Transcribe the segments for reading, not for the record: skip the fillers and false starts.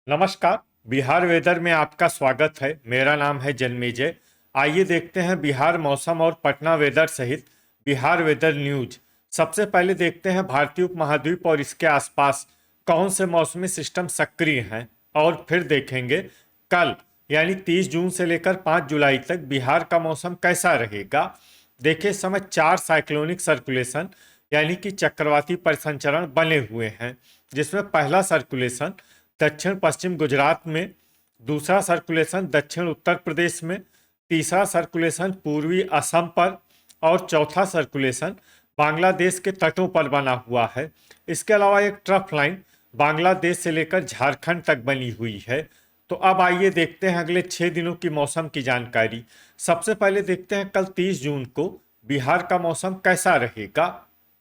नमस्कार। बिहार वेदर में आपका स्वागत है। मेरा नाम है जन्मेजय। आइए देखते हैं बिहार मौसम और पटना वेदर सहित बिहार वेदर न्यूज। सबसे पहले देखते हैं भारतीय उपमहाद्वीप और इसके आसपास कौन से मौसमी सिस्टम सक्रिय हैं, और फिर देखेंगे कल यानी 30 जून से लेकर 5 जुलाई तक बिहार का मौसम कैसा रहेगा। देखिए, इस समय 4 साइक्लोनिक सर्कुलेशन यानी कि चक्रवाती परिसंचरण बने हुए हैं, जिसमें पहला सर्कुलेशन दक्षिण पश्चिम गुजरात में, दूसरा सर्कुलेशन दक्षिण उत्तर प्रदेश में, तीसरा सर्कुलेशन पूर्वी असम पर और चौथा सर्कुलेशन बांग्लादेश के तटों पर बना हुआ है। इसके अलावा एक ट्रफ लाइन बांग्लादेश से लेकर झारखंड तक बनी हुई है। तो अब आइए देखते हैं अगले 6 दिनों की मौसम की जानकारी। सबसे पहले देखते हैं कल 30 जून को बिहार का मौसम कैसा रहेगा।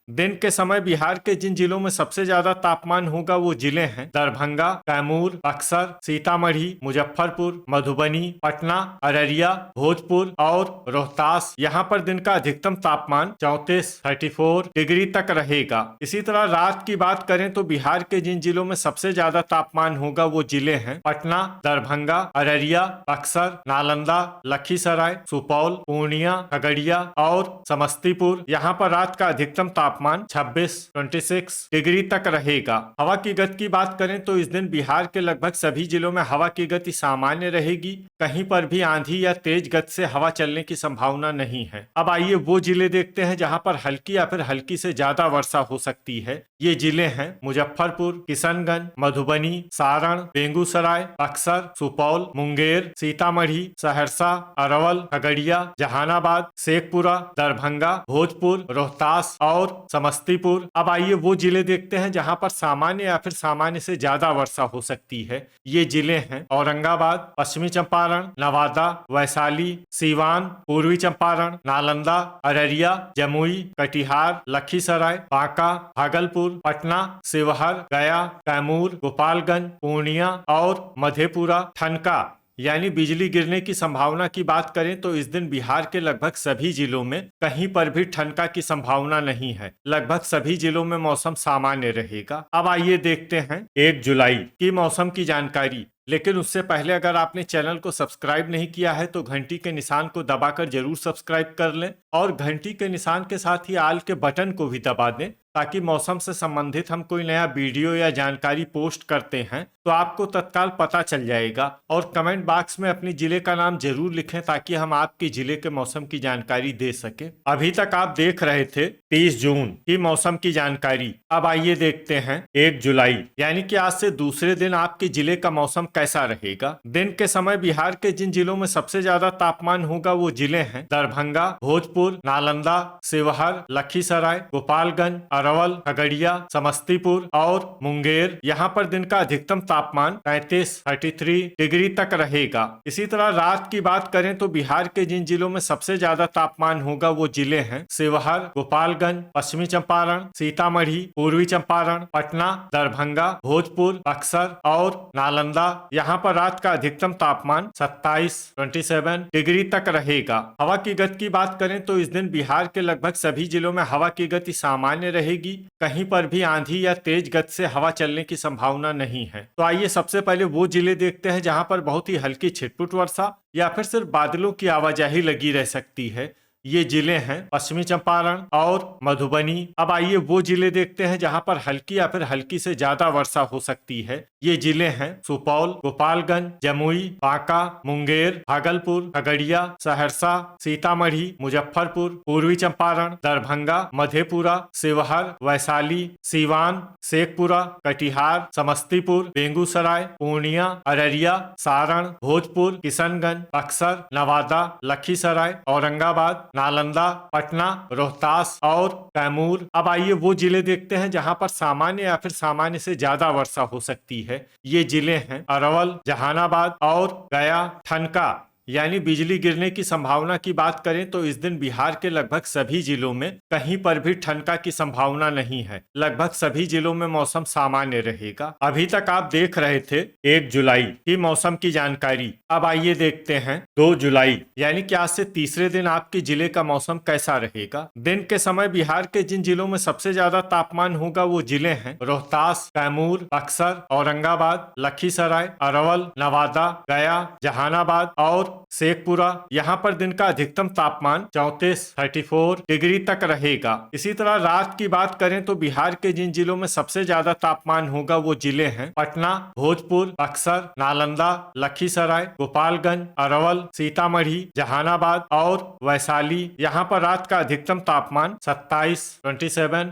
दिन के समय बिहार के जिन जिलों में सबसे ज्यादा तापमान होगा वो जिले हैं दरभंगा, कैमूर, बक्सर, सीतामढ़ी, मुजफ्फरपुर, मधुबनी, पटना, अररिया, भोजपुर और रोहतास। यहाँ पर दिन का अधिकतम तापमान 34 डिग्री तक रहेगा। इसी तरह रात की बात करें तो बिहार के जिन जिलों में सबसे ज्यादा तापमान होगा वो जिले हैं पटना, दरभंगा, अररिया, बक्सर, नालंदा, लखीसराय, सुपौल, पूर्णिया, खगड़िया और समस्तीपुर। यहाँ पर रात का अधिकतम तापमान 26 डिग्री तक रहेगा। हवा की गति की बात करें तो इस दिन बिहार के लगभग सभी जिलों में हवा की गति सामान्य रहेगी। कहीं पर भी आंधी या तेज गति से हवा चलने की संभावना नहीं है। अब आइए वो जिले देखते हैं जहां पर हल्की या फिर हल्की से ज्यादा वर्षा हो सकती है। ये जिले हैं मुजफ्फरपुर, किशनगंज, मधुबनी, सारण, बेगूसराय, बक्सर, सुपौल, मुंगेर, सीतामढ़ी, सहरसा, अरवल, खगड़िया, जहानाबाद, शेखपुरा, दरभंगा, भोजपुर, रोहतास और समस्तीपुर। अब आइए वो जिले देखते हैं जहां पर सामान्य या फिर सामान्य से ज्यादा वर्षा हो सकती है। ये जिले हैं औरंगाबाद, पश्चिमी चंपारण, नवादा, वैशाली, सीवान, पूर्वी चंपारण, नालंदा, अररिया, जमुई, कटिहार, लखीसराय, बांका, भागलपुर, पटना, शिवहर, गया, कैमूर, गोपालगंज, पूर्णिया और मधेपुरा। ठनका यानी बिजली गिरने की संभावना की बात करें तो इस दिन बिहार के लगभग सभी जिलों में कहीं पर भी ठनका की संभावना नहीं है। लगभग सभी जिलों में मौसम सामान्य रहेगा। अब आइए देखते हैं 1 जुलाई की मौसम की जानकारी। लेकिन उससे पहले अगर आपने चैनल को सब्सक्राइब नहीं किया है तो घंटी के निशान को दबाकर जरूर सब्सक्राइब कर लें और घंटी के निशान के साथ ही आल के बटन को भी दबा दें, ताकि मौसम से संबंधित हम कोई नया वीडियो या जानकारी पोस्ट करते हैं तो आपको तत्काल पता चल जाएगा। और कमेंट बॉक्स में अपने जिले का नाम जरूर लिखें ताकि हम आपके जिले के मौसम की जानकारी दे सके। अभी तक आप देख रहे थे 30 जून की मौसम की जानकारी। अब आइए देखते हैं 1 जुलाई यानी कि आज से दूसरे दिन आपके जिले का मौसम कैसा रहेगा। दिन के समय बिहार के जिन जिलों में सबसे ज्यादा तापमान होगा वो जिले हैं दरभंगा, भोजपुर, नालंदा, शिवहर, लखीसराय, गोपालगंज, अरवल, खगड़िया, समस्तीपुर और मुंगेर। यहाँ पर दिन का अधिकतम तापमान 33 डिग्री तक रहेगा। इसी तरह रात की बात करें तो बिहार के जिन जिलों में सबसे ज्यादा तापमान होगा वो जिले हैं शिवहर, गोपालगंज, पश्चिमी चंपारण, सीतामढ़ी, पूर्वी चंपारण, पटना, दरभंगा, भोजपुर, बक्सर और नालंदा। यहाँ पर रात का अधिकतम तापमान 27 डिग्री तक रहेगा। हवा की गति की बात करें तो इस दिन बिहार के लगभग सभी जिलों में हवा की गति सामान्य रहेगी। कहीं पर भी आंधी या तेज गति से हवा चलने की संभावना नहीं है। तो आइए सबसे पहले वो जिले देखते हैं जहां पर बहुत ही हल्की छिटपुट वर्षा या फिर सिर्फ बादलों की आवाजाही लगी रह सकती है। ये जिले हैं पश्चिमी चंपारण और मधुबनी। अब आइए वो जिले देखते हैं जहां पर हल्की या फिर हल्की से ज्यादा वर्षा हो सकती है। ये जिले हैं सुपौल, गोपालगंज, जमुई, बांका, मुंगेर, भागलपुर, खगड़िया, सहरसा, सीतामढ़ी, मुजफ्फरपुर, पूर्वी चंपारण, दरभंगा, मधेपुरा, शिवहर, वैशाली, सीवान, शेखपुरा, कटिहार, समस्तीपुर, बेगूसराय, पूर्णिया, अररिया, सारण, भोजपुर, किशनगंज, बक्सर, नवादा, लखीसराय, औरंगाबाद, नालंदा, पटना, रोहतास और कैमूर। अब आइए वो जिले देखते हैं जहां पर सामान्य या फिर सामान्य से ज्यादा वर्षा हो सकती है। ये जिले हैं अरवल, जहानाबाद और गया। ठनका यानी बिजली गिरने की संभावना की बात करें तो इस दिन बिहार के लगभग सभी जिलों में कहीं पर भी ठनका की संभावना नहीं है। लगभग सभी जिलों में मौसम सामान्य रहेगा। अभी तक आप देख रहे थे 1 जुलाई की मौसम की जानकारी। अब आइए देखते हैं 2 जुलाई यानी कि आज से तीसरे दिन आपके जिले का मौसम कैसा रहेगा। दिन के समय बिहार के जिन जिलों में सबसे ज्यादा तापमान होगा वो जिले हैं रोहतास, कैमूर, बक्सर, औरंगाबाद, लखीसराय, अरवल, नवादा, गया, जहानाबाद और शेखपुरा। यहाँ पर दिन का अधिकतम तापमान 34 डिग्री तक रहेगा। इसी तरह रात की बात करें तो बिहार के जिन जिलों में सबसे ज्यादा तापमान होगा वो जिले हैं पटना, भोजपुर, बक्सर, नालंदा, लखीसराय, गोपालगंज, अरवल, सीतामढ़ी, जहानाबाद और वैशाली। यहाँ पर रात का अधिकतम तापमान 27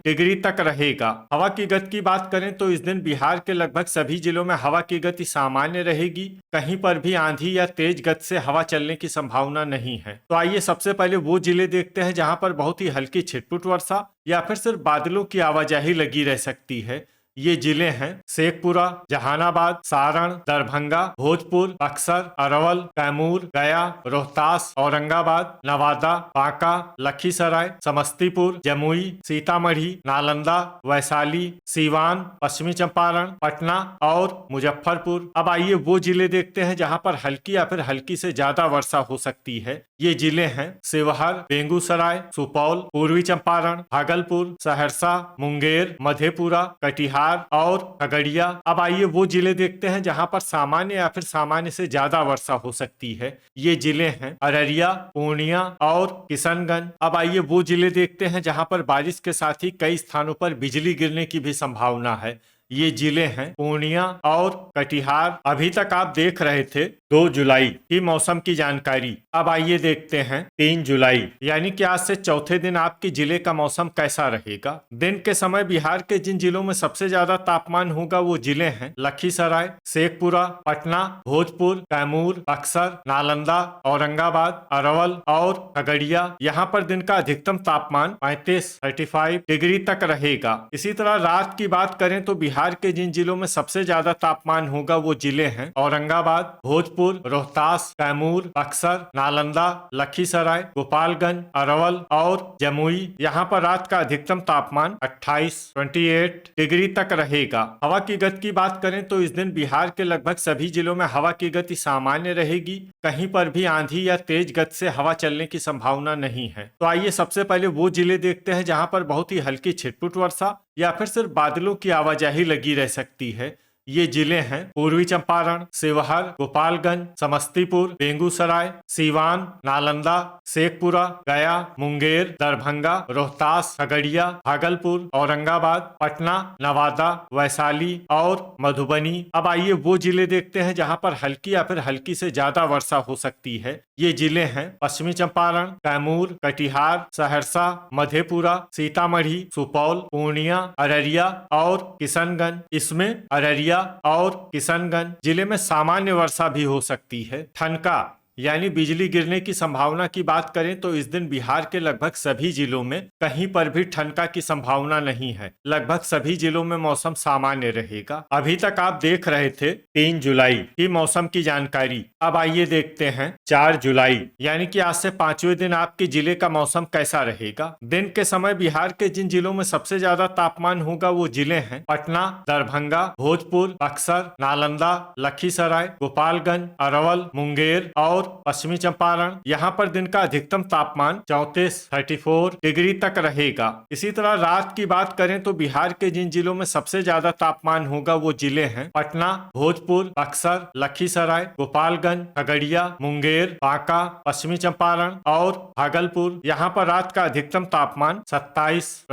डिग्री तक रहेगा। हवा की गति की बात करें तो इस दिन बिहार के लगभग सभी जिलों में हवा की गति सामान्य रहेगी। कहीं पर भी आंधी या तेज गति से हवा चलने की संभावना नहीं है। तो आइए सबसे पहले वो जिले देखते हैं जहां पर बहुत ही हल्की छिटपुट वर्षा या फिर सिर्फ बादलों की आवाजाही लगी रह सकती है। ये जिले हैं शेखपुरा, जहानाबाद, सारण, दरभंगा, भोजपुर, बक्सर, अरवल, कैमूर, गया, रोहतास, औरंगाबाद, नवादा, बांका, लखीसराय, समस्तीपुर, जमुई, सीतामढ़ी, नालंदा, वैशाली, सीवान, पश्चिमी चंपारण, पटना और मुजफ्फरपुर। अब आइए वो जिले देखते हैं जहां पर हल्की या फिर हल्की से ज्यादा वर्षा हो सकती है। ये जिले हैं शिवहर, बेगूसराय, सुपौल, पूर्वी चंपारण, भागलपुर, सहरसा, मुंगेर, मधेपुरा, कटिहार और खगड़िया। अब आइए वो जिले देखते हैं जहां पर सामान्य या फिर सामान्य से ज्यादा वर्षा हो सकती है। ये जिले हैं अररिया, पूर्णिया और किशनगंज। अब आइए वो जिले देखते हैं जहां पर बारिश के साथ ही कई स्थानों पर बिजली गिरने की भी संभावना है। ये जिले हैं पूर्णिया और कटिहार। अभी तक आप देख रहे थे 2 जुलाई की मौसम की जानकारी। अब आइए देखते हैं 3 जुलाई यानी कि आज से चौथे दिन आपके जिले का मौसम कैसा रहेगा। दिन के समय बिहार के जिन जिलों में सबसे ज्यादा तापमान होगा वो जिले हैं लखीसराय, शेखपुरा, पटना, भोजपुर, कैमूर, बक्सर, नालंदा, औरंगाबाद, अरवल और खगड़िया। यहाँ पर दिन का अधिकतम तापमान 35 डिग्री तक रहेगा। इसी तरह रात की बात करें तो बिहार के जिन जिलों में सबसे ज्यादा तापमान होगा वो जिले हैं औरंगाबाद, भोजपुर, रोहतास, कैमूर, बक्सर, नालंदा, लखीसराय, गोपालगंज, अरवल और जमुई। यहाँ पर रात का अधिकतम तापमान 28 डिग्री तक रहेगा। हवा की गति की बात करें तो इस दिन बिहार के लगभग सभी जिलों में हवा की गति सामान्य रहेगी। कहीं पर भी आंधी या तेज गति से हवा चलने की संभावना नहीं है। तो आइए सबसे पहले वो जिले देखते हैं जहां पर बहुत ही हल्की छिटपुट वर्षा या फिर सिर्फ बादलों की आवाजाही लगी रह सकती है। ये जिले हैं पूर्वी चंपारण, शिवहर, गोपालगंज, समस्तीपुर, बेगूसराय, सीवान, नालंदा, शेखपुरा, गया, मुंगेर, दरभंगा, रोहतास, खगड़िया, भागलपुर, औरंगाबाद, पटना, नवादा, वैशाली और मधुबनी। अब आइए वो जिले देखते हैं जहां पर हल्की या फिर हल्की से ज्यादा वर्षा हो सकती है। ये जिले हैं पश्चिमी चंपारण, कैमूर, कटिहार, सहरसा, मधेपुरा, सीतामढ़ी, सुपौल, पूर्णिया, अररिया और किशनगंज। इसमें अररिया और किशनगंज जिले में सामान्य वर्षा भी हो सकती है। ठनका यानी बिजली गिरने की संभावना की बात करें तो इस दिन बिहार के लगभग सभी जिलों में कहीं पर भी ठनका की संभावना नहीं है। लगभग सभी जिलों में मौसम सामान्य रहेगा। अभी तक आप देख रहे थे 3 जुलाई की मौसम की जानकारी। अब आइए देखते हैं 4 जुलाई यानी कि आज से 5वें दिन आपके जिले का मौसम कैसा रहेगा। दिन के समय बिहार के जिन जिलों में सबसे ज्यादा तापमान होगा वो जिले हैं पटना, दरभंगा, भोजपुर, बक्सर, नालंदा, लखीसराय, गोपालगंज, अरवल, मुंगेर और पश्चिमी चंपारण। यहाँ पर दिन का अधिकतम तापमान 34 डिग्री तक रहेगा। इसी तरह रात की बात करें तो बिहार के जिन जिलों में सबसे ज्यादा तापमान होगा वो जिले हैं पटना, भोजपुर, बक्सर, लखीसराय, गोपालगंज, खगड़िया, मुंगेर, बांका, पश्चिमी चंपारण और भागलपुर। यहाँ पर रात का अधिकतम तापमान 27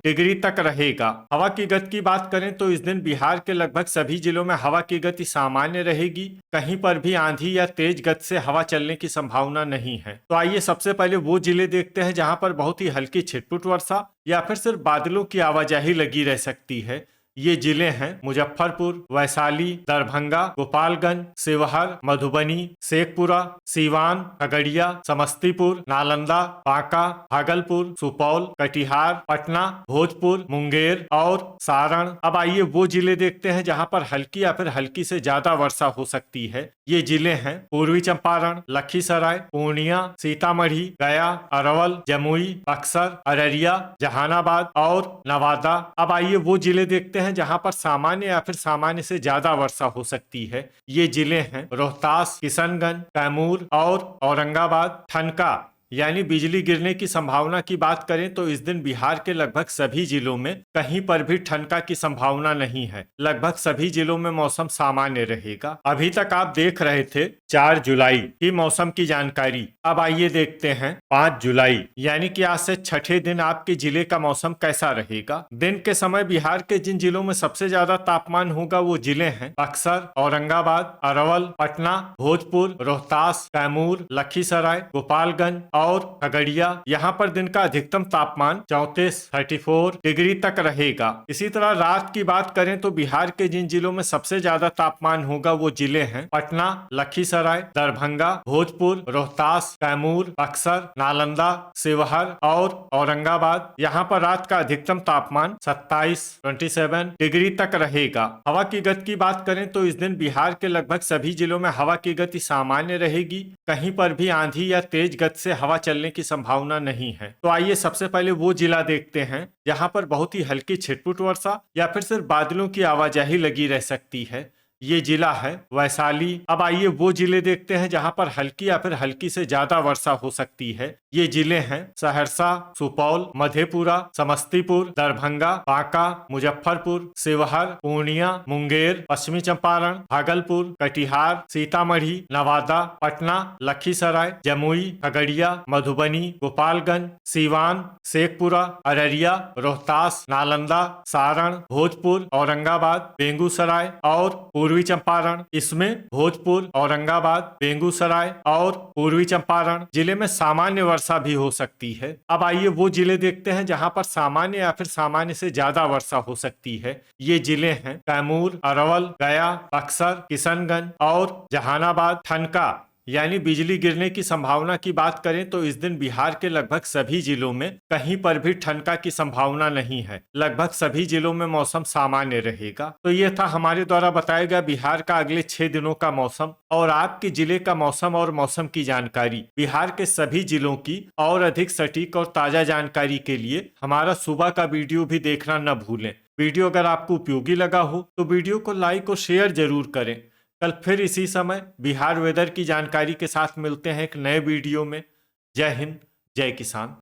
डिग्री तक रहेगा। हवा की गति की बात करें तो इस दिन बिहार के लगभग सभी जिलों में हवा की गति सामान्य रहेगी। कहीं पर भी आंधी या तेज गति से हवा चलने की संभावना नहीं है। तो आइए सबसे पहले वो जिले देखते हैं जहां पर बहुत ही हल्की छिटपुट वर्षा या फिर सिर्फ बादलों की आवाजाही लगी रह सकती है। ये जिले हैं मुजफ्फरपुर, वैशाली, दरभंगा, गोपालगंज, शिवहर, मधुबनी, शेखपुरा, सीवान, खगड़िया, समस्तीपुर, नालंदा, बांका, भागलपुर, सुपौल, कटिहार, पटना, भोजपुर, मुंगेर और सारण। अब आइए वो जिले देखते हैं जहां पर हल्की या फिर हल्की से ज्यादा वर्षा हो सकती है। ये जिले हैं पूर्वी चंपारण, लखीसराय, पूर्णिया, सीतामढ़ी, गया, अरवल, जमुई, बक्सर, अररिया, जहानाबाद और नवादा। अब आइए वो जिले देखते हैं जहां पर सामान्य या फिर सामान्य से ज्यादा वर्षा हो सकती है। ये जिले हैं रोहतास, किशनगंज, कैमूर और औरंगाबाद। ठनका यानी बिजली गिरने की संभावना की बात करें तो इस दिन बिहार के लगभग सभी जिलों में कहीं पर भी ठनका की संभावना नहीं है। लगभग सभी जिलों में मौसम सामान्य रहेगा। अभी तक आप देख रहे थे 4 जुलाई की मौसम की जानकारी। अब आइए देखते हैं 5 जुलाई यानी कि आज से छठे दिन आपके जिले का मौसम कैसा रहेगा। दिन के समय बिहार के जिन जिलों में सबसे ज्यादा तापमान होगा वो जिले हैं बक्सर, औरंगाबाद, अरवल, पटना, भोजपुर, रोहतास, कैमूर, लखीसराय, गोपालगंज और खगड़िया। यहाँ पर दिन का अधिकतम तापमान 34 डिग्री तक रहेगा। इसी तरह रात की बात करें तो बिहार के जिन जिलों में सबसे ज्यादा तापमान होगा वो जिले हैं पटना, लखीसराय, दरभंगा, भोजपुर, रोहतास, कैमूर, बक्सर, नालंदा, शिवहर और औरंगाबाद। यहाँ पर रात का अधिकतम तापमान 27 डिग्री तक रहेगा। हवा की गति की बात करें तो इस दिन बिहार के लगभग सभी जिलों में हवा की गति सामान्य रहेगी। कहीं पर भी आंधी या तेज गति से हवा चलने की संभावना नहीं है। तो आइए सबसे पहले वो जिला देखते हैं जहां पर बहुत ही हल्की छिटपुट वर्षा या फिर सिर्फ बादलों की आवाजाही लगी रह सकती है। ये जिला है वैशाली। अब आइए वो जिले देखते हैं जहां पर हल्की या फिर हल्की से ज्यादा वर्षा हो सकती है। ये जिले हैं सहरसा, सुपौल, मधेपुरा, समस्तीपुर, दरभंगा, बांका, मुजफ्फरपुर, शिवहर, पूर्णिया, मुंगेर, पश्चिमी चंपारण, भागलपुर, कटिहार, सीतामढ़ी, नवादा, पटना, लखीसराय, जमुई, खगड़िया, मधुबनी, गोपालगंज, सीवान, शेखपुरा, अररिया, रोहतास, नालंदा, सारण, भोजपुर, औरंगाबाद, बेगूसराय और पूर्वी चंपारण। इसमें भोजपुर, औरंगाबाद, बेगूसराय और पूर्वी चंपारण जिले में सामान्य वर्षा भी हो सकती है। अब आइए वो जिले देखते हैं जहां पर सामान्य या फिर सामान्य से ज्यादा वर्षा हो सकती है। ये जिले हैं कैमूर, अरवल, गया, बक्सर, किशनगंज और जहानाबाद। ठनका यानी बिजली गिरने की संभावना की बात करें तो इस दिन बिहार के लगभग सभी जिलों में कहीं पर भी ठनका की संभावना नहीं है। लगभग सभी जिलों में मौसम सामान्य रहेगा। तो ये था हमारे द्वारा बताया गया बिहार का अगले 6 दिनों का मौसम और आपके जिले का मौसम और मौसम की जानकारी। बिहार के सभी जिलों की और अधिक सटीक और ताजा जानकारी के लिए हमारा सुबह का वीडियो भी देखना न भूलें। वीडियो अगर आपको उपयोगी लगा हो तो वीडियो को लाइक और शेयर जरूर करें। कल फिर इसी समय बिहार वेदर की जानकारी के साथ मिलते हैं एक नए वीडियो में। जय हिंद, जय किसान।